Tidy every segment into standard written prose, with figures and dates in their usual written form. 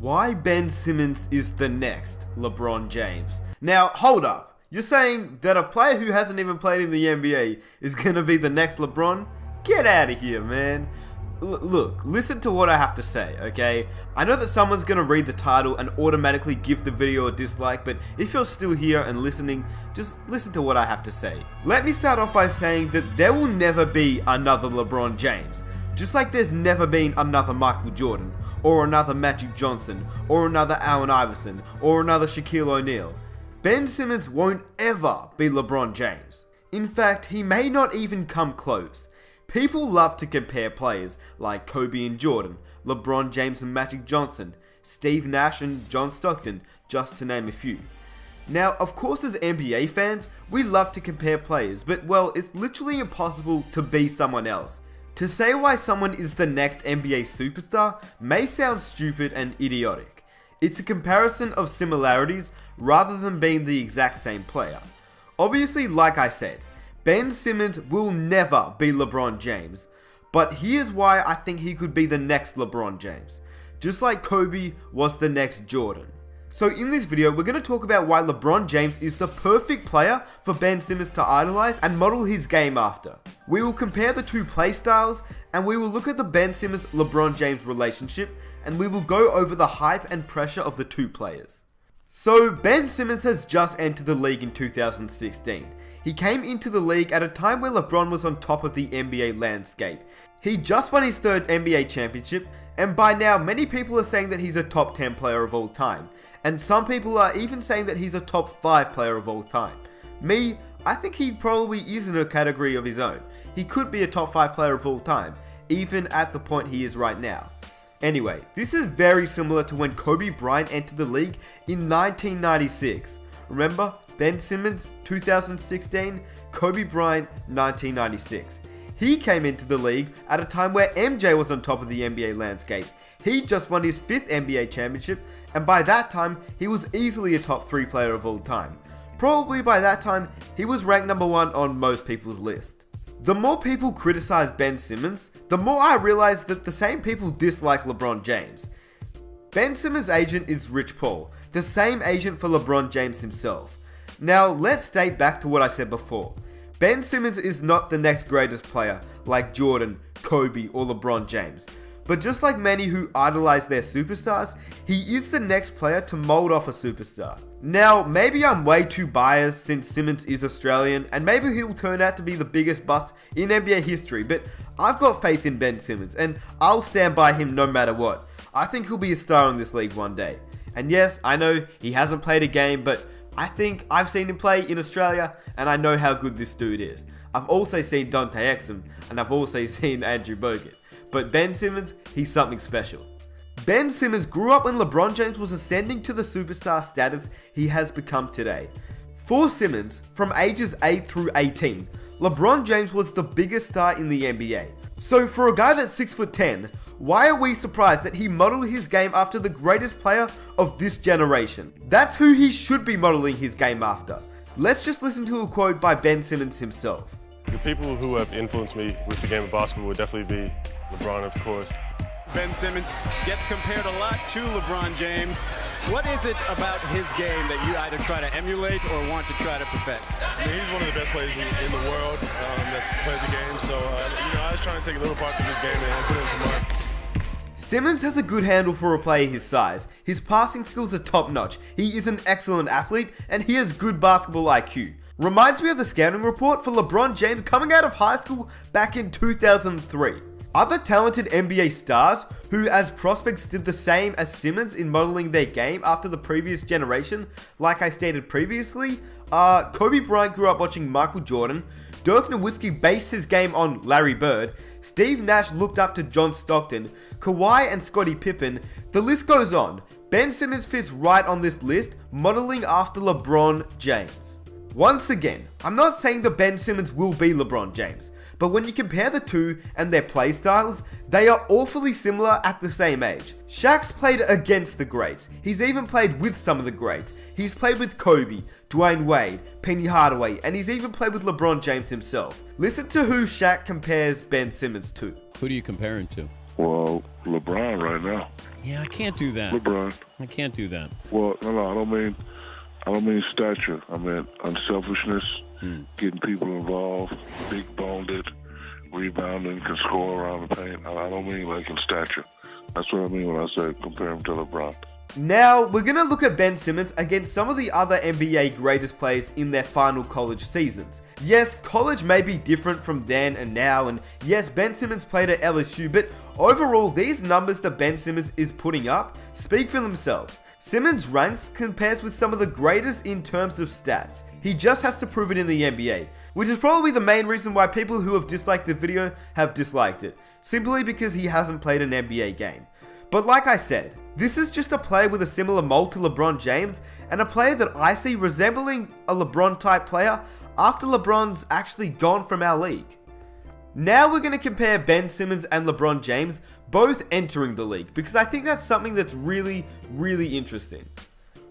Why Ben Simmons is the next LeBron James. Now, hold up. You're saying that a player who hasn't even played in the NBA is going to be the next LeBron? Get out of here, man. Look, listen to what I have to say, okay? I know that someone's going to read the title and automatically give the video a dislike, but if you're still here and listening, just listen to what I have to say. Let me start off by saying that there will never be another LeBron James. Just like there's never been another Michael Jordan, or another Magic Johnson, or another Allen Iverson, or another Shaquille O'Neal. Ben Simmons won't ever be LeBron James. In fact, he may not even come close. People love to compare players like Kobe and Jordan, LeBron James and Magic Johnson, Steve Nash and John Stockton, just to name a few. Now, of course, as NBA fans, we love to compare players, but well, it's literally impossible to be someone else. To say why someone is the next NBA superstar may sound stupid and idiotic. It's a comparison of similarities rather than being the exact same player. Obviously, like I said, Ben Simmons will never be LeBron James, but here's why I think he could be the next LeBron James, just like Kobe was the next Jordan. So in this video, we're going to talk about why LeBron James is the perfect player for Ben Simmons to idolize and model his game after. We will compare the two play styles, and we will look at the Ben Simmons-LeBron James relationship, and we will go over the hype and pressure of the two players. So Ben Simmons has just entered the league in 2016. He came into the league at a time where LeBron was on top of the NBA landscape. He just won his third NBA championship, and by now many people are saying that he's a top 10 player of all time. And some people are even saying that he's a top 5 player of all time. Me, I think he probably is in a category of his own. He could be a top 5 player of all time, even at the point he is right now. Anyway, this is very similar to when Kobe Bryant entered the league in 1996. Remember? Ben Simmons, 2016, Kobe Bryant, 1996. He came into the league at a time where MJ was on top of the NBA landscape. He just won his 5th NBA championship, and by that time, he was easily a top 3 player of all time. Probably by that time, he was ranked number 1 on most people's list. The more people criticize Ben Simmons, the more I realize that the same people dislike LeBron James. Ben Simmons' agent is Rich Paul, the same agent for LeBron James himself. Now, let's state back to what I said before. Ben Simmons is not the next greatest player like Jordan, Kobe, or LeBron James. But just like many who idolize their superstars, he is the next player to mold off a superstar. Now, maybe I'm way too biased since Simmons is Australian, and maybe he'll turn out to be the biggest bust in NBA history, but I've got faith in Ben Simmons, and I'll stand by him no matter what. I think he'll be a star in this league one day. And yes, I know he hasn't played a game, but I think I've seen him play in Australia, and I know how good this dude is. I've also seen Dante Exum, and I've also seen Andrew Bogut. But Ben Simmons, he's something special. Ben Simmons grew up when LeBron James was ascending to the superstar status he has become today. For Simmons, from ages 8 through 18, LeBron James was the biggest star in the NBA. So for a guy that's 6'10", why are we surprised that he modeled his game after the greatest player of this generation? That's who he should be modeling his game after. Let's just listen to a quote by Ben Simmons himself. The people who have influenced me with the game of basketball would definitely be LeBron, of course. Ben Simmons gets compared a lot to LeBron James. What is it about his game that you either try to emulate or want to try to perfect? I mean, he's one of the best players in the world that's played the game. So, I was trying to take little parts of his game and put it into mine. Simmons has a good handle for a player his size. His passing skills are top notch. He is an excellent athlete and he has good basketball IQ. Reminds me of the scouting report for LeBron James coming out of high school back in 2003. Other talented NBA stars who as prospects did the same as Simmons in modeling their game after the previous generation, like I stated previously, are Kobe Bryant grew up watching Michael Jordan, Dirk Nowitzki based his game on Larry Bird, Steve Nash looked up to John Stockton, Kawhi and Scottie Pippen, the list goes on. Ben Simmons fits right on this list, modeling after LeBron James. Once again, I'm not saying that Ben Simmons will be LeBron James, but when you compare the two and their play styles, they are awfully similar at the same age. Shaq's played against the greats. He's even played with some of the greats. He's played with Kobe, Dwayne Wade, Penny Hardaway, and he's even played with LeBron James himself. Listen to who Shaq compares Ben Simmons to. Who do you compare him to? Well, LeBron right now. Yeah, I can't do that. LeBron. I can't do that. Well, no, I don't mean stature. I mean unselfishness, getting people involved, big-boned, rebounding, can score around the paint. I don't mean like in stature. That's what I mean when I say compare him to LeBron. Now, we're going to look at Ben Simmons against some of the other NBA greatest players in their final college seasons. Yes, college may be different from then and now, and yes, Ben Simmons played at LSU, but overall, these numbers that Ben Simmons is putting up speak for themselves. Simmons' ranks compares with some of the greatest in terms of stats. He just has to prove it in the NBA, which is probably the main reason why people who have disliked the video have disliked it, simply because he hasn't played an NBA game. But like I said, this is just a player with a similar mold to LeBron James, and a player that I see resembling a LeBron type player after LeBron's actually gone from our league. Now we're going to compare Ben Simmons and LeBron James both entering the league, because I think that's something that's really, really interesting.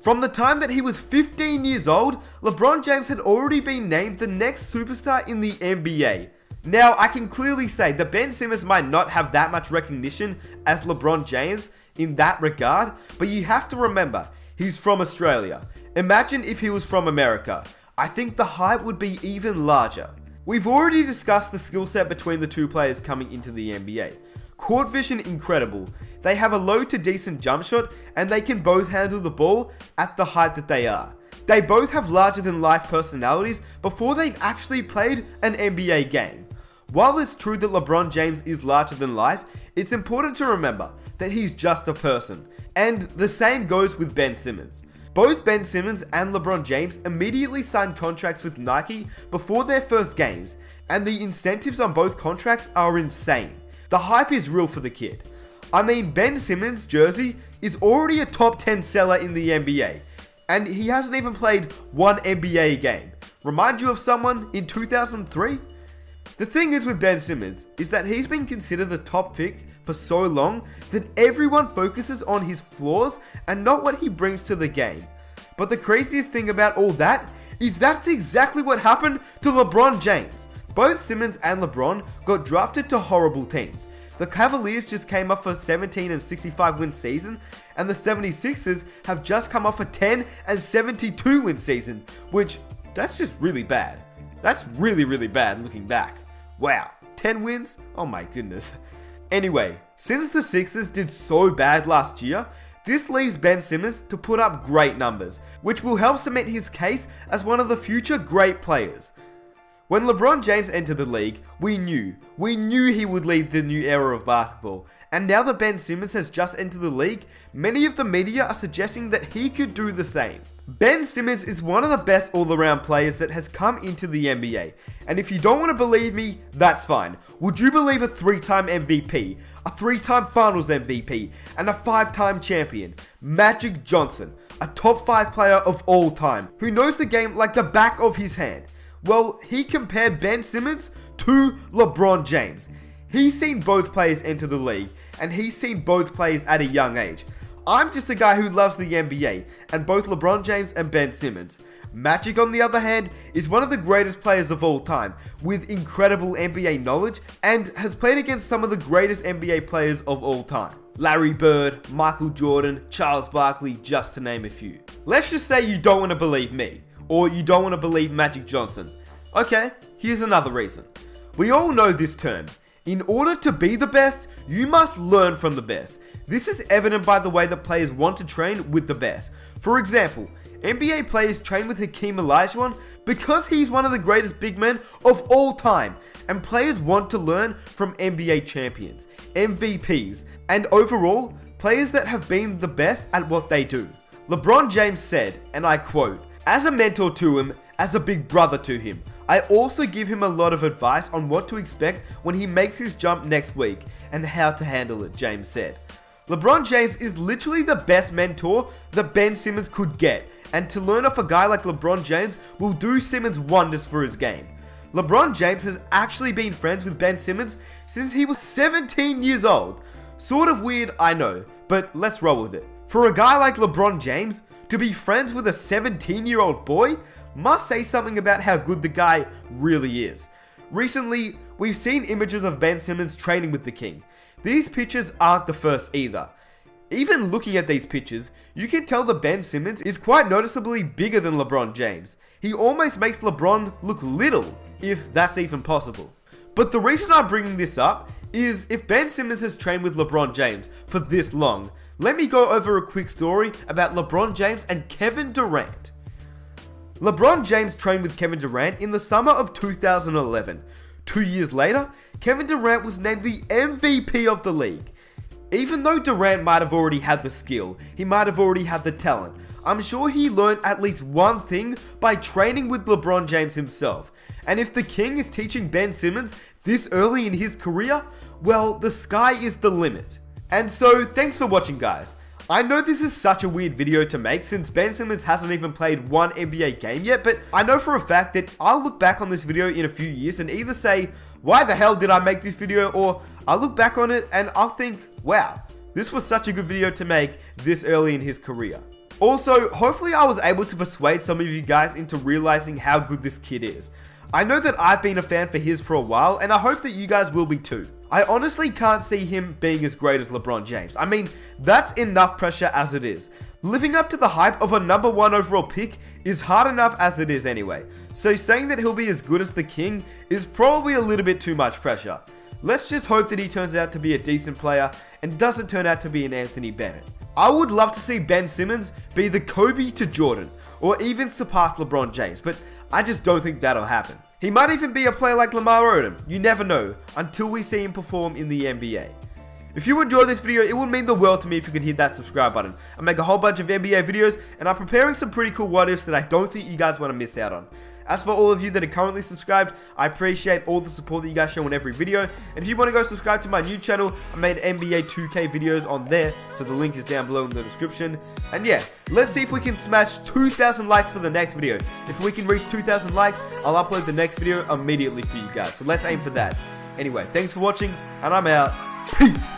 From the time that he was 15 years old, LeBron James had already been named the next superstar in the NBA. Now, I can clearly say that Ben Simmons might not have that much recognition as LeBron James in that regard, but you have to remember, he's from Australia. Imagine if he was from America. I think the hype would be even larger. We've already discussed the skill set between the two players coming into the NBA. Court vision incredible. They have a low to decent jump shot, and they can both handle the ball at the height that they are. They both have larger than life personalities before they've actually played an NBA game. While it's true that LeBron James is larger than life, it's important to remember that he's just a person. And the same goes with Ben Simmons. Both Ben Simmons and LeBron James immediately signed contracts with Nike before their first games, and the incentives on both contracts are insane. The hype is real for the kid. I mean, Ben Simmons' jersey is already a top 10 seller in the NBA, and he hasn't even played one NBA game. Remind you of someone in 2003? The thing is with Ben Simmons is that he's been considered the top pick for so long that everyone focuses on his flaws and not what he brings to the game. But the craziest thing about all that is that's exactly what happened to LeBron James. Both Simmons and LeBron got drafted to horrible teams. The Cavaliers just came off a 17 and 65 win season, and the 76ers have just come off a 10 and 72 win season, which that's just really bad. That's really, really bad looking back. Wow, 10 wins? Oh my goodness. Anyway, since the Sixers did so bad last year, this leaves Ben Simmons to put up great numbers, which will help cement his case as one of the future great players. When LeBron James entered the league, we knew he would lead the new era of basketball. And now that Ben Simmons has just entered the league, many of the media are suggesting that he could do the same. Ben Simmons is one of the best all-around players that has come into the NBA. And if you don't want to believe me, that's fine. Would you believe a 3-time MVP, a 3-time Finals MVP, and a 5-time champion, Magic Johnson, a top 5 player of all time, who knows the game like the back of his hand? Well, he compared Ben Simmons to LeBron James. He's seen both players enter the league, and he's seen both players at a young age. I'm just a guy who loves the NBA, and both LeBron James and Ben Simmons. Magic, on the other hand, is one of the greatest players of all time, with incredible NBA knowledge, and has played against some of the greatest NBA players of all time. Larry Bird, Michael Jordan, Charles Barkley, just to name a few. Let's just say you don't want to believe me, or you don't want to believe Magic Johnson. Okay, here's another reason. We all know this term. In order to be the best, you must learn from the best. This is evident by the way that players want to train with the best. For example, NBA players train with Hakeem Olajuwon because he's one of the greatest big men of all time, and players want to learn from NBA champions, MVPs, and overall, players that have been the best at what they do. LeBron James said, and I quote, "As a mentor to him, as a big brother to him, I also give him a lot of advice on what to expect when he makes his jump next week and how to handle it," James said. LeBron James is literally the best mentor that Ben Simmons could get, and to learn off a guy like LeBron James will do Simmons wonders for his game. LeBron James has actually been friends with Ben Simmons since he was 17 years old. Sort of weird, I know, but let's roll with it. For a guy like LeBron James to be friends with a 17-year-old boy must say something about how good the guy really is. Recently, we've seen images of Ben Simmons training with the King. these pictures aren't the first either. Even looking at these pictures, you can tell that Ben Simmons is quite noticeably bigger than LeBron James. He almost makes LeBron look little, if that's even possible. But the reason I'm bringing this up is if Ben Simmons has trained with LeBron James for this long, let me go over a quick story about LeBron James and Kevin Durant. LeBron James trained with Kevin Durant in the summer of 2011. 2 years later, Kevin Durant was named the MVP of the league. Even though Durant might have already had the skill, he might have already had the talent, I'm sure he learned at least one thing by training with LeBron James himself. And if the King is teaching Ben Simmons this early in his career, well, the sky is the limit. And so, thanks for watching, guys. I know this is such a weird video to make since Ben Simmons hasn't even played one NBA game yet, but I know for a fact that I'll look back on this video in a few years and either say, why the hell did I make this video, or I'll look back on it and I'll think, wow, this was such a good video to make this early in his career. Also, hopefully I was able to persuade some of you guys into realizing how good this kid is. I know that I've been a fan for his for a while, and I hope that you guys will be too. I honestly can't see him being as great as LeBron James. I mean, that's enough pressure as it is. Living up to the hype of a #1 overall pick is hard enough as it is anyway. So saying that he'll be as good as the King is probably a little bit too much pressure. Let's just hope that he turns out to be a decent player and doesn't turn out to be an Anthony Bennett. I would love to see Ben Simmons be the Kobe to Jordan, or even surpass LeBron James, but I just don't think that'll happen. He might even be a player like Lamar Odom, you never know, until we see him perform in the NBA. If you enjoyed this video, it would mean the world to me if you could hit that subscribe button. I make a whole bunch of NBA videos, and I'm preparing some pretty cool what ifs that I don't think you guys want to miss out on. As for all of you that are currently subscribed, I appreciate all the support that you guys show on every video. And if you want to go subscribe to my new channel, I made NBA 2K videos on there, so the link is down below in the description. And yeah, let's see if we can smash 2,000 likes for the next video. If we can reach 2,000 likes, I'll upload the next video immediately for you guys. So let's aim for that. Anyway, thanks for watching, and I'm out. Peace!